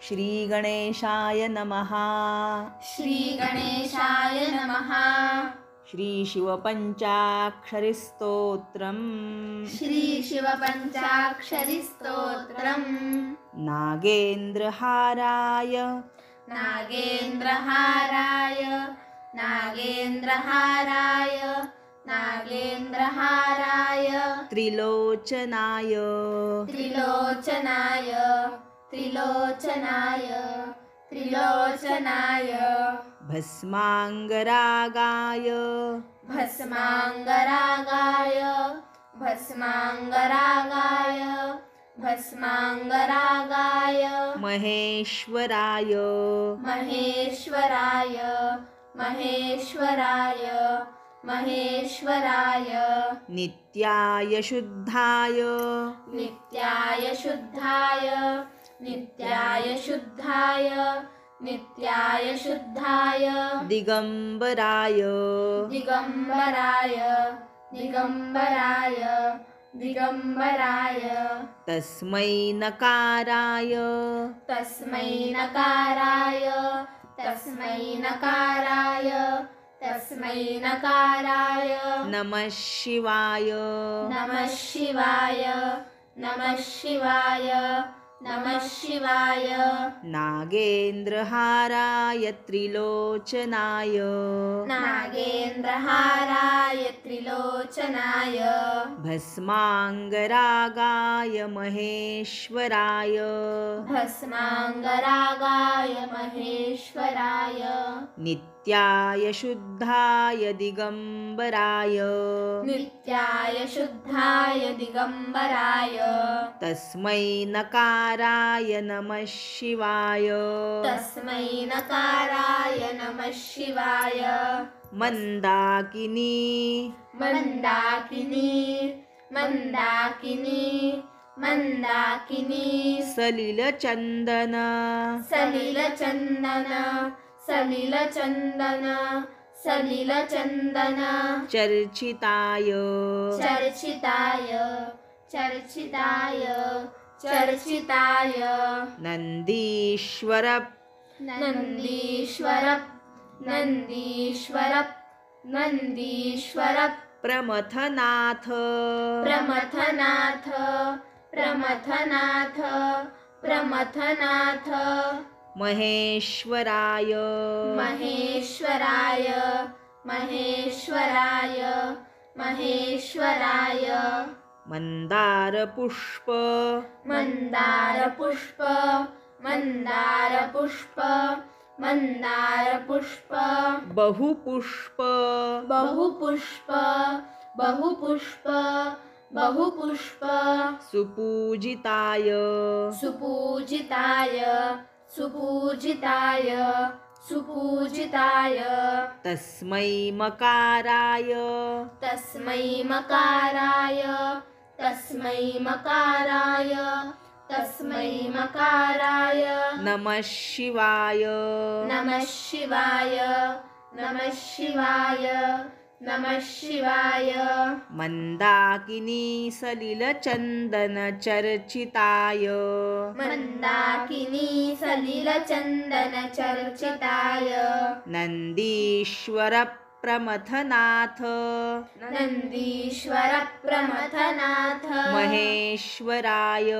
श्रीगणेशाय नमः। श्रीगणेशाय नमः। श्रीशिवपञ्चाक्षरिस्तोत्रम् श्रीशिवपञ्चाक्षरिस्तोत्रम् नागेन्द्रहाराय नागेन्द्रहाराय नागेन्द्रहाराय नागेन्द्रहाराय त्रिलोचनाय त्रिलोचनाय त्रिलोचनाय त्रिलोचनाय भस्माङ्गरागाय भस्माङ्गरागाय भस्माङ्गरागाय भस्माङ्गरागाय महेश्वराय महेश्वराय महेश्वराय महेश्वराय नित्याय शुद्धाय नित्याय शुद्धाय नित्याय शुद्धाय नित्याय शुद्धाय दिगम्बराय दिगम्बराय दिगम्बराय दिगम्बराय तस्मै नकाराय तस्मै नकाराय तस्मै नकाराय तस्मै नकाराय नमः शिवाय नमः शिवाय नमः शिवाय नमः शिवाय नागेन्द्रहाराय त्रिलोचनाय नागेन्द्रहाराय त्रिलोचनाय भस्माङ्गरागाय महेश्वराय भस्माङ्गरागाय महेश्वराय नित्याय शुद्धाय दिगम्बराय नित्याय शुद्धाय दिगम्बराय तस्मै नकाराय नमः शिवाय तस्मै नकाराय नमः शिवाय मन्दाकिनी मन्दाकिनी मन्दाकिनी मन्दाकिनी सलिलचन्दन सलिलचन्दन सलिलचन्दन सलिलचन्दन चर्चिताय चर्चिताय चर्चिताय चर्चिताय नन्दीश्वर नन्दीश्वर नन्दीश्वर नन्दीश्वर प्रमथनाथ प्रमथनाथ प्रमथनाथ प्रमथनाथ महेश्वराय महेश्वराय महेश्वराय महेश्वराय मन्दारपुष्प मन्दारपुष्प मन्दारपुष्प मन्दारपुष्प बहुपुष्प बहुपुष्प बहुपुष्प बहुपुष्प सुपूजिताय सुपूजिताय सुपूजिताय सुपूजिताय तस्मै मकाराय तस्मै मकाराय तस्मै मकाराय तस्मै मकाराय नमः शिवाय नमः शिवाय नमः शिवाय नमः शिवाय मन्दाकिनी सलिलचन्दन चर्चिताय मन्दाकिनी सलिलचन्दन चर्चिताय नन्दीश्वर प्रमथनाथ नन्दीश्वर प्रमथनाथ महेश्वराय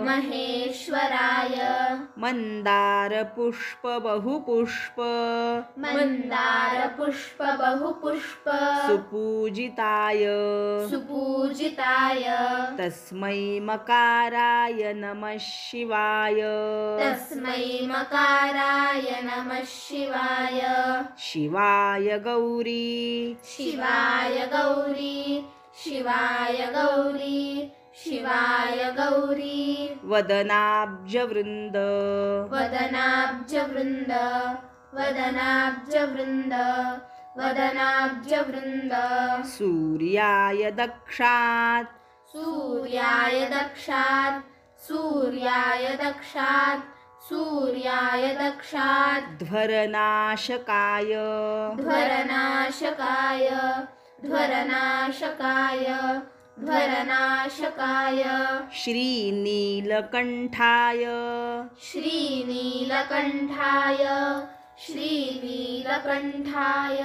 महेश्वराय मन्दारपुष्प बहुपुष्प मन्दारपुष्प बहुपुष्प सुपूजिताय सुपूजिताय तस्मै मकाराय नमः शिवाय तस्मै मकाराय नमः शिवाय शिवाय गौरी शिवाय गौरी शिवाय गौरी शिवाय गौरी वदनाब्जवृन्द वदनाब्जवृन्द वदनाब्जवृन्द वदनाब्जवृन्द सूर्याय दक्षात् सूर्याय दक्षात् सूर्याय दक्षात् सूर्याय दक्षात् ध्वरनाशकाय ध्वरनाशकाय ध्वरनाशकाय ध्वरनाशकाय श्रीनीलकण्ठाय श्रीनीलकण्ठाय श्रीनीलकण्ठाय श्रीनीलकण्ठाय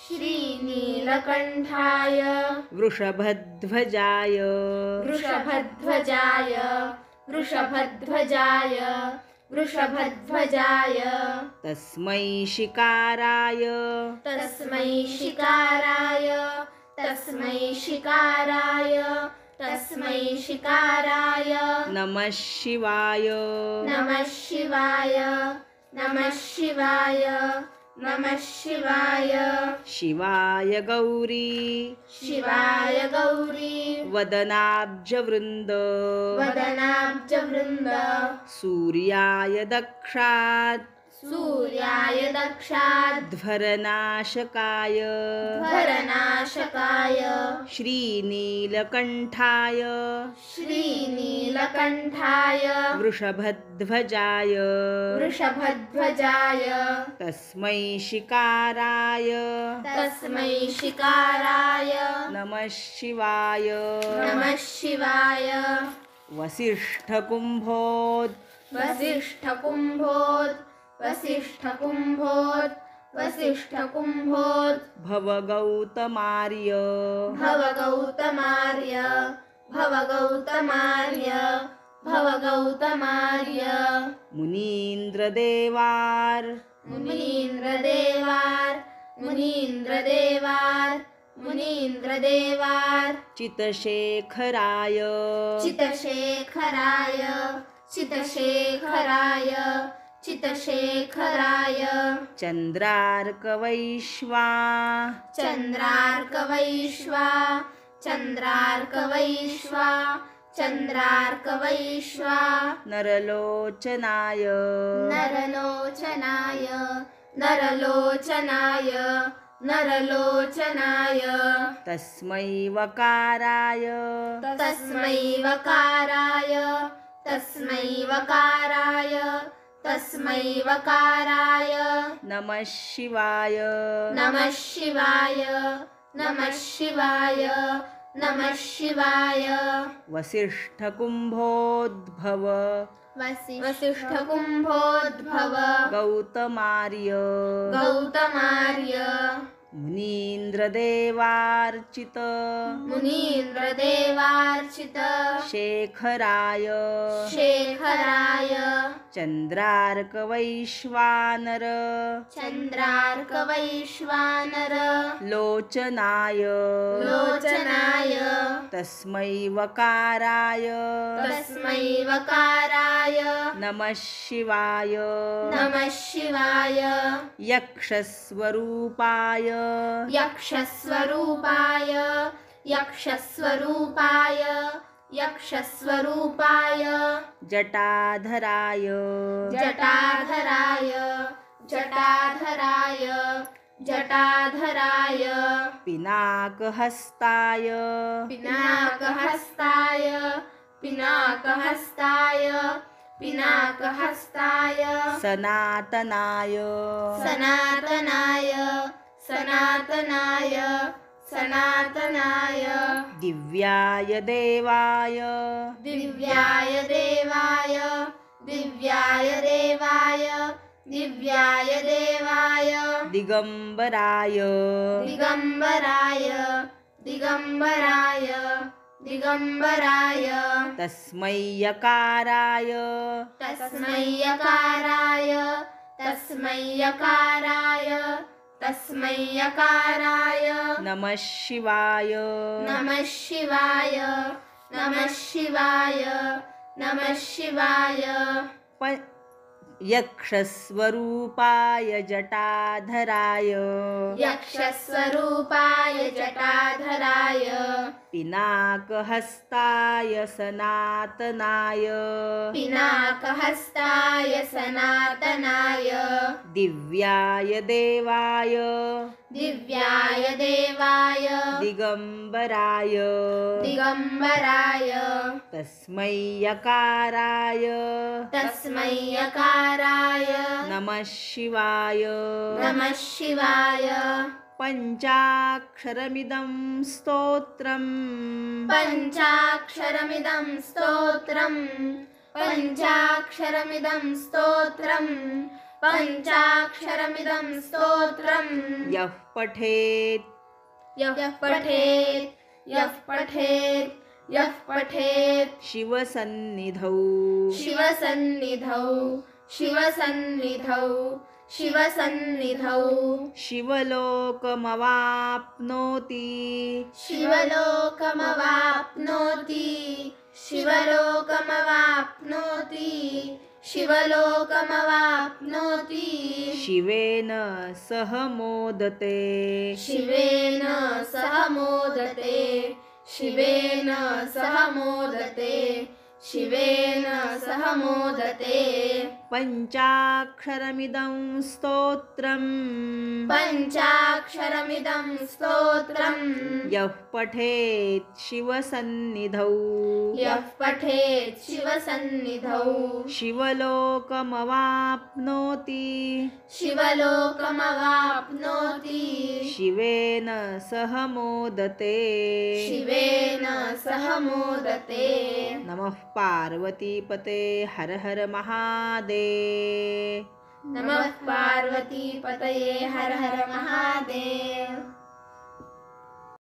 श्रीनीलकण्ठाय वृषभध्वजाय वृषभध्वजाय वृषभध्वजाय वृषभध्वजाय तस्मै शिकाराय तस्मै शिकाराय तस्मै शिकाराय तस्मै शिकाराय नमः शिवाय नमः शिवाय नमः शिवाय नमः शिवाय शिवाय गौरी शिवाय गौरी वदनाब्जवृन्द वदनाब्जवृन्द सूर्याय दक्षात् सूर्याय दक्षात् ध्वरनाशकाय ध्वरनाशकाय श्रीनीलकण्ठाय श्रीनीलकण्ठाय वृषभध्वजाय वृषभध्वजाय तस्मै शिकाराय तस्मै शिकाराय नमः शिवाय नमः शिवाय वसिष्ठकुम्भोद् वसिष्ठकुम्भोद् वसिष्ठकुम्भोद् वसिष्ठकुम्भोद् भवगौतमार्य भवगौतमार्य भवगौतमार्य भवगौतमार्य मुनीन्द्रदेवार् मुनीन्द्रदेवार् मुनीन्द्रदेवार् मुनीन्द्रदेवार् चितशेखराय चितशेखराय चितशेखराय चितशेखराय चन्द्रार्कवैश्वा चन्द्रार्कवैश्वा चन्द्रार्कवैश्वा चन्द्रार्कवैश्वा नरलोचनाय नरलोचनाय नरलोचनाय नरलोचनाय तस्मै वकाराय तस्मै वकाराय तस्मै वकाराय तस्मै वकाराय नमः शिवाय नमः शिवाय नमः शिवाय नमः शिवाय वसिष्ठकुम्भोद्भव वसिष्ठकुम्भोद्भव गौतमार्य गौतमार्य मुनीन्द्रदेवार्चित मुनीन्द्रदेवार्चित शेखराय शेखराय चन्द्रार्कवैश्वानर चन्द्रार्कवैश्वानर लोचनाय लोचनाय तस्मै वकाराय तस्मै वकाराय नमः शिवाय नमः शिवाय यक्षस्वरूपाय यक्षस्वरूपाय यक्षस्वरूपाय यक्षस्वरूपाय जटाधराय जटाधराय जटाधराय जटाधराय पिनाकहस्ताय पिनाकहस्ताय पिनाकहस्ताय पिनाकहस्ताय सनातनाय सनातनाय सनातनाय सनातनाय दिव्याय देवाय दिव्याय देवाय दिव्याय देवाय दिव्याय देवाय दिगम्बराय दिगम्बराय दिगम्बराय दिगम्बराय तस्मै यकाराय तस्मै यकाराय तस्मै यकाराय तस्मै यकाराय नमः शिवाय नमः शिवाय नमः शिवाय नमः शिवाय यक्षस्वरूपाय जटाधराय यक्षस्वरूपाय जटाधराय पिनाकहस्ताय सनातनाय पिनाकहस्ताय सनातनाय दिव्याय देवाय दिव्याय देवाय दिगम्बराय दिगम्बराय तस्मै यकाराय तस्मै यकाराय नमः शिवाय नमः शिवाय पञ्चाक्षरमिदं स्तोत्रम् पञ्चाक्षरमिदं स्तोत्रम् पञ्चाक्षरमिदं स्तोत्रम् पञ्चाक्षरमिदं स्तोत्रम् यः पठेत् यः पठेत् यः पठेत् यः पठेत् शिवसन्निधौ शिवसन्निधौ शिवसन्निधौ शिवसन्निधौ शिवलोकमवाप्नोति शिवलोकमवाप्नोति शिवलोकमवाप्नोति शिवलोकमवाप्नोति शिवेन सह मोदते शिवेन सह मोदते शिवेन सह मोदते शिवेन सह मोदते पञ्चाक्षरमिदं स्तोत्रम् पञ्चाक्षरमिदं स्तोत्रम् यः पठेत् शिवसन्निधौ यः पठेत् शिवसन्निधौ शिवलोकमवाप्नोति शिवलोकमवाप्नोति शिवेन सह मोदते शिवेन सह मोदते नमः पार्वतीपते हर हर महादेव नमः पार्वतीपतये हर हर महादेव।